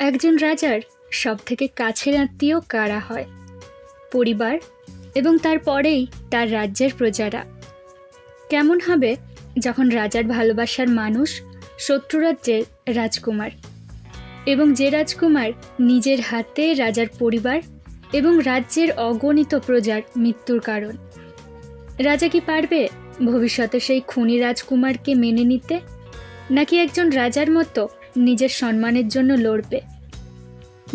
একজন রাজার সবথেকে কাছের আত্মীয় কারা হয়? পরিবার এবং তারপরেই তার রাজ্যের প্রজারা। কেমন হবে যখন রাজার ভালোবাসার মানুষ শত্রু রাজ্যের রাজকুমার, এবং যে রাজকুমার নিজের হাতে রাজার পরিবার এবং রাজ্যের অগণিত প্রজার মৃত্যুর কারণ। রাজা কি পারবে ভবিষ্যতে সেই খুনি রাজকুমারকে মেনে নিতে, নাকি একজন রাজার মতো নিজের সম্মানের জন্য লড়বে,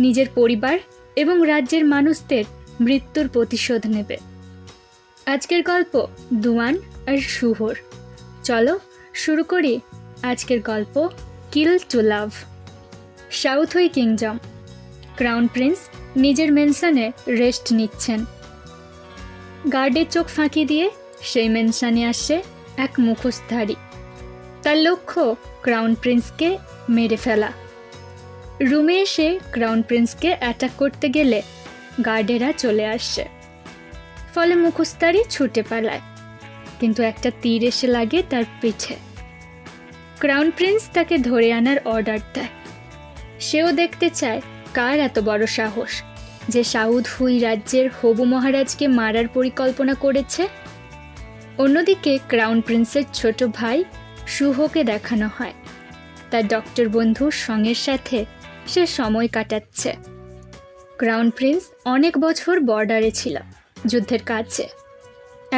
নিজের পরিবার এবং রাজ্যের মানুষদের মৃত্যুর প্রতিশোধ নেবে? আজকের গল্প দুয়ান আর শুহর। চলো শুরু করি আজকের গল্প কিল টু লাভ। সাউথওয়ে কিংডম। ক্রাউন প্রিন্স নিজের মেনশনে রেস্ট নিচ্ছেন। গার্ডের চোখ ফাঁকি দিয়ে সেই মেনশনে আসে এক মুখোশধারী। তার লক্ষ্য ক্রাউন প্রিন্সকে মেরে ফেলা। রুমে এসে ক্রাউন প্রিন্সকে অ্যাটাক করতে গেলে গার্ডেরা চলে আসে, ফলে মুখোশধারী ছুটে পালায়, কিন্তু একটা তীর এসে লাগে তার পিঠে। ক্রাউন প্রিন্স তাকে ধরে আনার অর্ডার দেয়। সেও দেখতে চায় কার এত বড় সাহস যে সাউথ হুই রাজ্যের হবু মহারাজকে মারার পরিকল্পনা করেছে। অন্যদিকে ক্রাউন প্রিন্সের ছোট ভাই শুহকে দেখানো হয় তার ডক্টর বন্ধুর সঙ্গের সাথে সে সময় কাটাচ্ছে। ক্রাউন প্রিন্স অনেক বছর বর্ডারে ছিল, যুদ্ধের কাছে।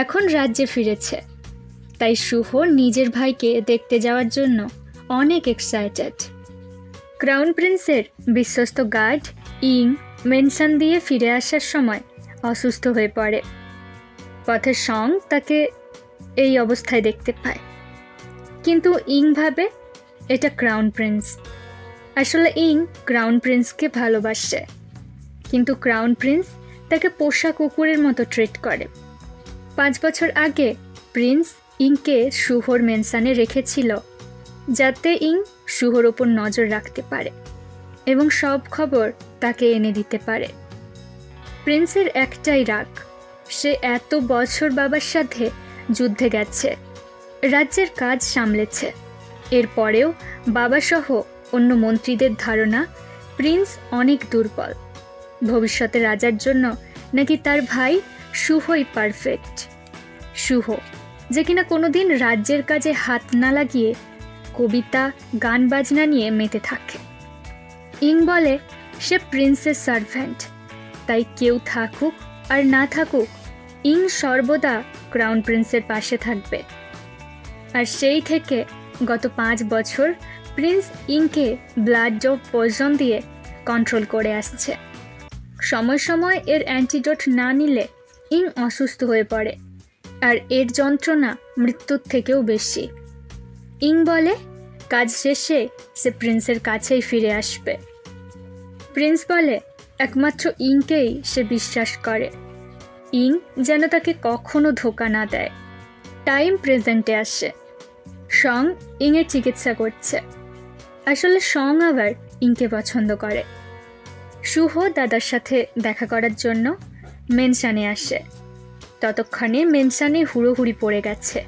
এখন রাজ্যে ফিরেছে, তাই শুহ নিজের ভাইকে দেখতে যাওয়ার জন্য অনেক এক্সাইটেড। ক্রাউন প্রিন্সের বিশ্বস্ত গার্ড ইং মেনশন দিয়ে ফিরে আসার সময় অসুস্থ হয়ে পড়ে। পথে সং তাকে এই অবস্থায় দেখতে পায়, কিন্তু ইং ভাবে এটা ক্রাউন প্রিন্স। আসলে ইং ক্রাউন প্রিন্সকে ভালোবাসে, কিন্তু ক্রাউন প্রিন্স তাকে পোষা কুকুরের মতো ট্রিট করে। 5 বছর আগে প্রিন্স ইংকে শুহর মেনশনে রেখেছিল, যাতে ইং শুহর ওপর নজর রাখতে পারে এবং সব খবর তাকে এনে দিতে পারে। প্রিন্সের একটাই রাগ, সে এত বছর বাবার সাথে যুদ্ধে গেছে, রাজ্যের কাজ সামলেছে। এরপরেও বাবাসহ অন্য মন্ত্রীদের ধারণা প্রিন্স অনেক দুর্বল। ভবিষ্যতে রাজার জন্য নাকি তার ভাই শুহই পারফেক্ট। শুহ, যে কিনা কোনোদিন রাজ্যের কাজে হাত না লাগিয়ে কবিতা গান বাজনা নিয়ে মেতে থাকে। ইং বলে সে প্রিন্সের সার্ভেন্ট, তাই কেউ থাকুক আর না থাকুক ইং সর্বদা ক্রাউন প্রিন্সের পাশে থাকবে। আর সেই থেকে গত 5 বছর প্রিন্স ইংকে ব্লাড অফ পয়জন দিয়ে কন্ট্রোল করে আসছে। সময় সময় এর অ্যান্টিডোট না নিলে ইং অসুস্থ হয়ে পড়ে, আর এর যন্ত্রণা মৃত্যুর থেকেও বেশি। ইং বলে কাজ শেষে সে প্রিন্সের কাছেই ফিরে আসবে। প্রিন্স বলে একমাত্র ইংকেই সে বিশ্বাস করে। ইং যেন তাকে কখনো ধোঁকা না দেয়। টাইম প্রেজেন্টে আসে। সং ইংয়ের চিকিৎসা করছে। আসলে সং আবার ইংকে পছন্দ করে। শুহ দাদার সাথে দেখা করার জন্য মেনশনে আসে। ততক্ষণে মেনশনে হুড়োহুড়ি পড়ে গেছে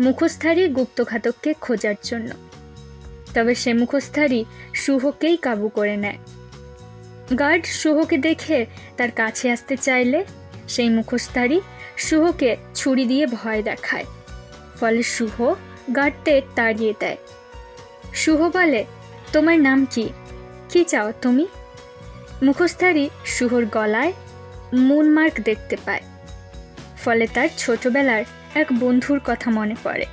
মুখোশধারী গুপ্তঘাতককে খোঁজার জন্য। তবে সে মুখোশধারী শুহকেই কাবু করে নেয়। গার্ড শুহকে দেখে তার কাছে আসতে চাইলে সেই মুখোশধারী শুহকে ছুরি দিয়ে ভয় দেখায়, ফলে শুহ গার্ডদের তাড়িয়ে দেয়। শুহ বলে, তোমার নাম কি? কি চাও তুমি? মুখোশধারী শুহর গলায় মুনমার্ক দেখতে পায়, ফলে তার ছোটবেলার এক বন্ধুর কথা মনে পড়ে।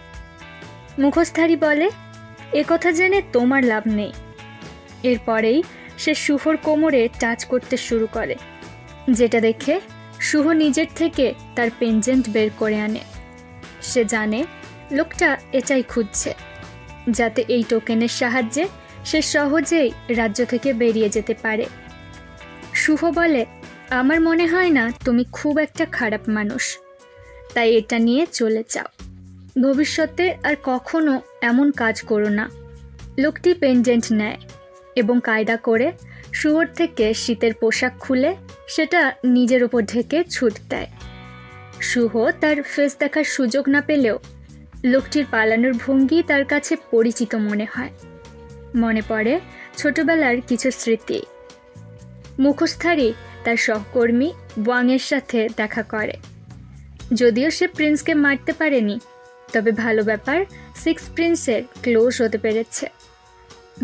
মুখোশধারী বলে, এ কথা জেনে তোমার লাভ নেই। এরপরেই সে শুহর কোমরে টাচ করতে শুরু করে, যেটা দেখে শুহ নিজের থেকে তার পেনজেন্ট বের করে আনে। সে জানে লোকটা এটাই খুঁজছে, যাতে এই টোকেনের সাহায্যে সে সহজেই রাজ্য থেকে বেরিয়ে যেতে পারে। শুহ বলে, আমার মনে হয় না তুমি খুব একটা খারাপ মানুষ, তাই এটা নিয়ে চলে যাও। ভবিষ্যতে আর কখনো এমন কাজ করো না। লোকটি পেনডেন্ট নেয় এবং কায়দা করে শুয়োর থেকে শীতের পোশাক খুলে সেটা নিজের ওপর ঢেকে ছুট দেয়। শুহ তার ফেস দেখার সুযোগ না পেলেও লোকটির পালানোর ভঙ্গি তার কাছে পরিচিত মনে হয়। মনে পড়ে ছোটবেলার কিছু স্মৃতি। মুখোশধারী তার সহকর্মী ওয়াংয়ের সাথে দেখা করে। যদিও সে প্রিন্সকে মারতে পারেনি, তবে ভালো ব্যাপার সিক্স প্রিন্সের ক্লোজ হতে পেরেছে।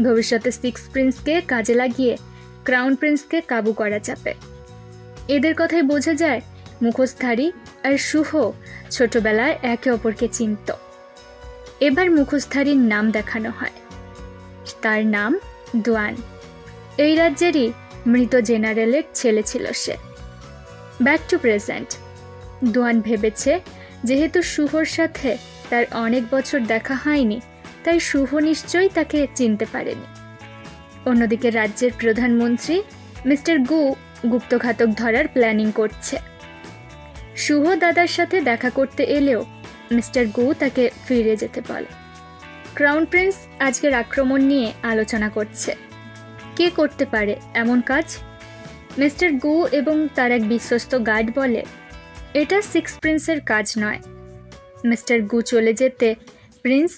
ভবিষ্যতে সিক্স প্রিন্সকে কাজে লাগিয়ে ক্রাউন প্রিন্সকে কাবু করা যাবে। এদের কথাই বোঝা যায় মুখোশধারী আর শুহ ছোটবেলায় একে অপরকে চিনত। এবার মুখোশধারীর নাম দেখানো হয়। তার নাম দুয়ান। এই রাজ্যেরই মৃত জেনারেলের ছেলে ছিল সে। Back to present. দুয়ান ভেবেছে যেহেতু শুভর সাথে তার অনেক বছর দেখা হয়নি, তাই শুভ নিশ্চয়ই তাকে চিনতে পারেনি। অন্যদিকে রাজ্যের প্রধানমন্ত্রী মিস্টার গু গুপ্তঘাতক ধরার প্ল্যানিং করছে। শুভ দাদার সাথে দেখা করতে এলেও মিস্টার গু তাকে ফিরে যেতে বলে। ক্রাউন প্রিন্স আজকের আক্রমণ নিয়ে আলোচনা করছে। কে করতে পারে এমন কাজ? মিস্টার গু এবং তার এক বিশ্বস্ত গার্ড বলে, এটা সিক্স প্রিন্সের কাজ নয়। মিস্টার গু চলে যেতে প্রিন্স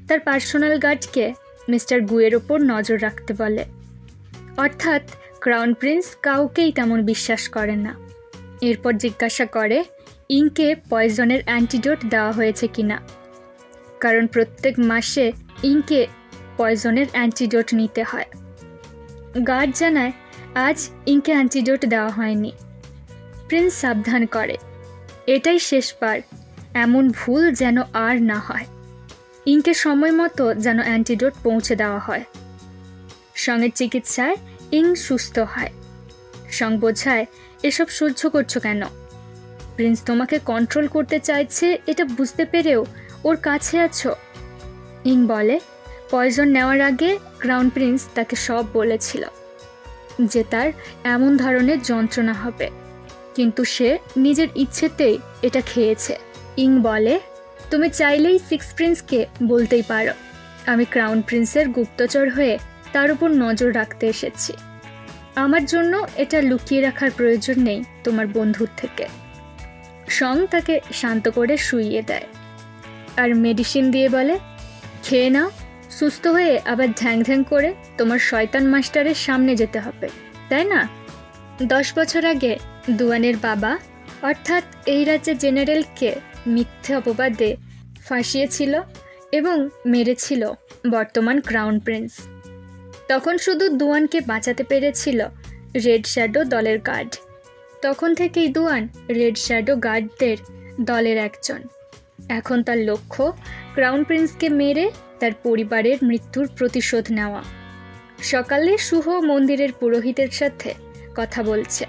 তার পার্সোনাল গার্ডকে মিস্টার গুয়ের ওপর নজর রাখতে বলে। অর্থাৎ ক্রাউন প্রিন্স কাউকেই তেমন বিশ্বাস করে না। এরপর জিজ্ঞাসা করে ইংকে পয়জনের অ্যান্টিডোট দেওয়া হয়েছে কিনা, কারণ প্রত্যেক মাসে ইংকে পয়জনের অ্যান্টিডোট নিতে হয়। গার্ড জানায় আজ ইংকে অ্যান্টিডোট দেওয়া হয়নি। প্রিন্স সাবধান করে, এটাই শেষবার, এমন ভুল যেন আর না হয়। ইংকে সময় মতো যেন অ্যান্টিডোট পৌঁছে দেওয়া হয়। সঙ্গের চিকিৎসায় ইং সুস্থ হয়। সঙ্গ বোঝায় এসব সহ্য করছো কেন? প্রিন্স তোমাকে কন্ট্রোল করতে চাইছে এটা বুঝতে পেরেও ওর কাছে আছো। ইং বলে পয়জন নেওয়ার আগে ক্রাউন প্রিন্স তাকে সব বলেছিল যে তার এমন ধরনের যন্ত্রণা হবে, কিন্তু সে নিজের ইচ্ছেতেই এটা খেয়েছে। ইং বলে তুমি চাইলেই সিক্স প্রিন্সকে বলতেই পারো আমি ক্রাউন প্রিন্সের গুপ্তচর হয়ে তার উপর নজর রাখতে এসেছি। আমার জন্য এটা লুকিয়ে রাখার প্রয়োজন নেই তোমার বন্ধুর থেকে। সং তাকে শান্ত করে শুইয়ে দেয় আর মেডিসিন দিয়ে বলে খেয়ে নাও, সুস্থ হয়ে আবার ধ্যাং ধ্যাং করে তোমার শয়তান মাস্টারের সামনে যেতে হবে, তাই না? 10 বছর আগে দুয়ানের বাবা অর্থাৎ এই রাজ্যের জেনারেলকে মিথ্যে অপবাদে ফাঁসিয়েছিল এবং মেরেছিল বর্তমান ক্রাউন প্রিন্স। তখন শুধু দুয়ানকে বাঁচাতে পেরেছিল রেড শ্যাডো দলের গার্ড। তখন থেকেই দুয়ান রেড শ্যাডো গার্ডদের দলের একজন। এখন তার লক্ষ্য ক্রাউন প্রিন্সকে মেরে তার পরিবারের মৃত্যুর প্রতিশোধ নেওয়া। সকালে শুভ মন্দিরের পুরোহিতের সাথে কথা বলছে।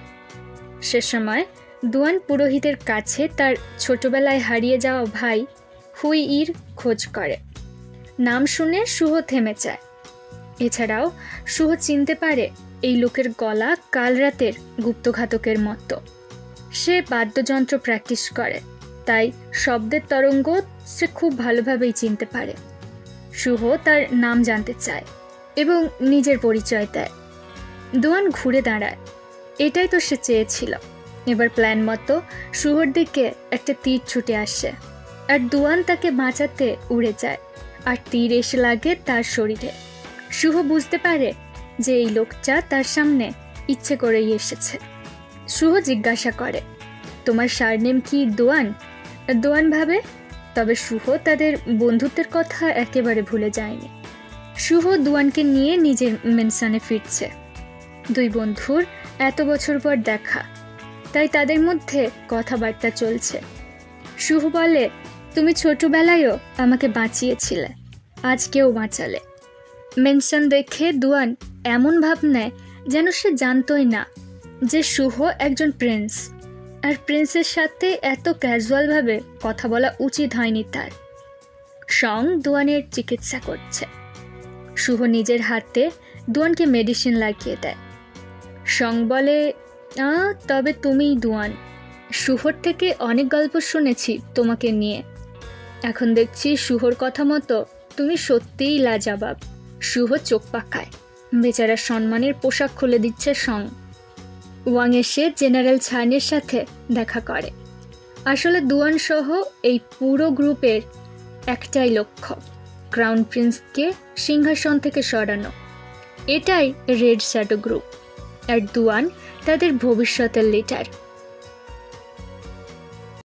সে সময় দুয়ান পুরোহিতের কাছে তার ছোটবেলায় হারিয়ে যাওয়া ভাই হুই ইর খোঁজ করে। নাম শুনে শুভ থেমে যায়। এছাড়াও শুভ চিনতে পারে এই লোকের গলা কাল রাতের গুপ্তঘাতকের মতো। সে বাদ্যযন্ত্র প্র্যাকটিস করে, তাই শব্দের তরঙ্গ সে খুব ভালোভাবেই চিনতে পারে। শুভ তার নাম জানতে চায় এবং নিজের পরিচয় দেয়। দুয়ান ঘুরে দাঁড়ায়, এটাই তো সে চেয়েছিল। এবার প্ল্যান মতো শুভর দিকে একটা তীর ছুটে আসে আর দুয়ান তাকে বাঁচাতে উড়ে যায় আর তীর এসে লাগে তার শরীরে। শুভ বুঝতে পারে যে এই লোকটা তার সামনে ইচ্ছে করেই এসেছে। শুভ জিজ্ঞাসা করে তোমার সারনেম কি দুয়ান? দুয়ান ভাবে, তবে শুভ তাদের বন্ধুত্বের কথা একেবারে ভুলে যায়নি। শুভ দুয়ানকে নিয়ে নিজের মেনশনে ফিরছে। দুই বন্ধুর এত বছর পর দেখা, তাই তাদের মধ্যে কথাবার্তা চলছে। শুভ বলে তুমি ছোটবেলায়ও আমাকে বাঁচিয়েছিলে, আজকেও বাঁচালে। মেনশন দেখে দুয়ান এমন ভাব নেয় যেন সে জানতই না যে শুভ একজন প্রিন্স, আর প্রিন্সের সাথে এত ক্যাজুয়ালভাবে কথা বলা উচিত হয়নি তার। সং দুয়ানের চিকিৎসা করছে। শুভ নিজের হাতে দুয়ানকে মেডিসিন লাগিয়ে দেয়। সং বলে তবে তুমিই দুয়ান। শুভর থেকে অনেক গল্প শুনেছি তোমাকে নিয়ে। এখন দেখছি শুভর কথা মতো তুমি সত্যিই লাজবাব। শুভ চোখ পাকায়। বেচারা সম্মানের পোশাক খুলে দিচ্ছে সং। ওয়াং এসে জেনারেল ছানের সাথে দেখা করে। আসলে দুয়ান সহ এই পুরো গ্রুপের একটাই লক্ষ্য, ক্রাউন প্রিন্সকে সিংহাসন থেকে সরানো। এটাই রেড শ্যাডো গ্রুপ। আর দুয়ান তাদের ভবিষ্যতের লিডার।